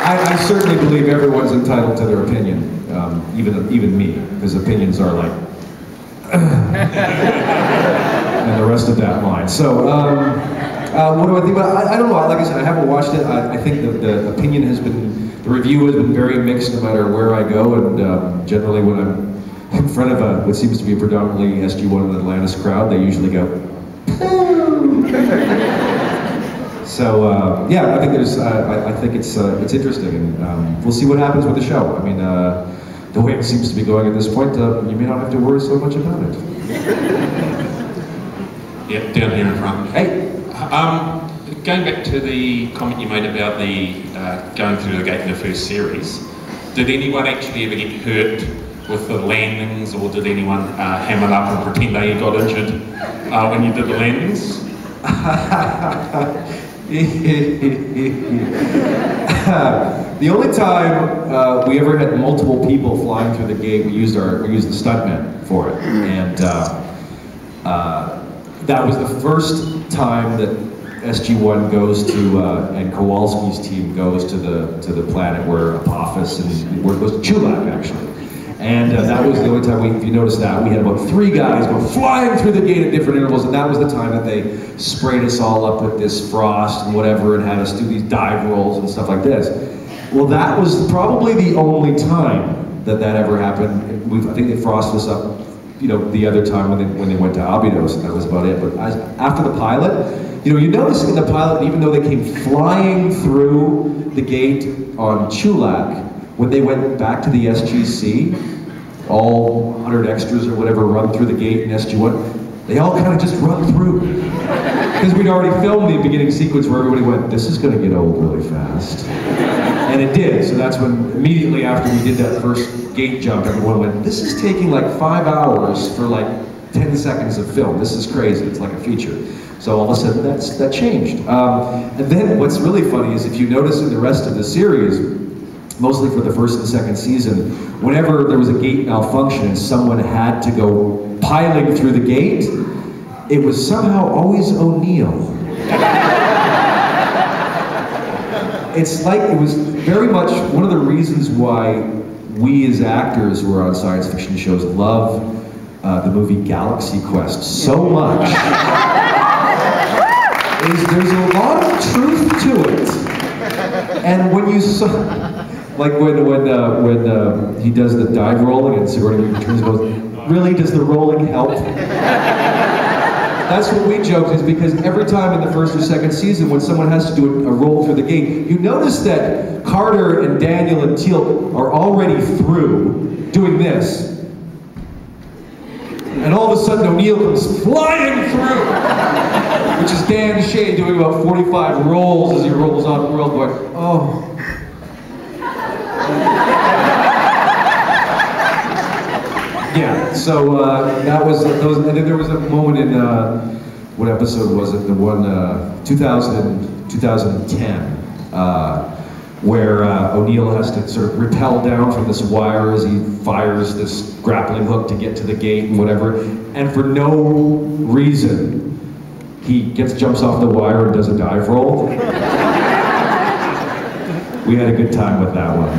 I certainly believe everyone's entitled to their opinion, even me, because opinions are like, and the rest of that line. So, what do I think about it? I don't know. Like I said, I haven't watched it. I think the opinion has been, the review has been very mixed no matter where I go, and generally when I'm in front of what seems to be a predominantly SG1 and Atlantis crowd, they usually go, so yeah, I think I think it's interesting, and we'll see what happens with the show. I mean, the way it seems to be going at this point, you may not have to worry so much about it. Yeah, down here in front. Hey. Going back to the comment you made about the going through the gate in the first series, did anyone actually ever get hurt with the landings, or did anyone ham it up and pretend they got injured when you did the landings? The only time we ever had multiple people flying through the gate, we used the stuntmen for it, and that was the first time that SG1 goes to and Kowalski's team goes to the planet where Apophis and where it goes to Chulak actually. And that was the only time if you notice that, we had about 3 guys go flying through the gate at different intervals, and that was the time that they sprayed us all up with this frost and whatever, and had us do these dive rolls and stuff like this. Well, that was probably the only time that ever happened. I think they frosted us up, you know, the other time when they went to Abydos, and that was about it. But after the pilot, you know, you notice in the pilot, even though they came flying through the gate on Chulak, when they went back to the SGC, all 100 extras or whatever run through the gate in SG1, they all kind of just run through. Because we'd already filmed the beginning sequence where everybody went, this is going to get old really fast. And it did, so that's when immediately after we did that first gate jump, everyone went, this is taking like 5 hours for like 10 seconds of film. This is crazy, it's like a feature. So all of a sudden that changed. And then what's really funny is if you notice in the rest of the series, mostly for the first and second season, whenever there was a gate malfunction and someone had to go piling through the gate, it was somehow always O'Neill. It's like, it was very much one of the reasons why we as actors who are on science fiction shows love the movie Galaxy Quest so much. There's a lot of truth to it. And when you saw, like when he does the dive rolling and Sigourney Weaver goes, really, does the rolling help? That's what we joked, is because every time in the first or second season when someone has to do a roll through the gate, you notice that Carter and Daniel and Teal are already through doing this. And all of a sudden O'Neill comes flying through, which is Dan Shea doing about 45 rolls as he rolls off the world going, oh. Yeah, so that was, and then there was a moment in, what episode was it? The one, 2010, where O'Neill has to sort of rappel down from this wire as he fires this grappling hook to get to the gate and whatever, and for no reason, he jumps off the wire and does a dive roll. We had a good time with that one.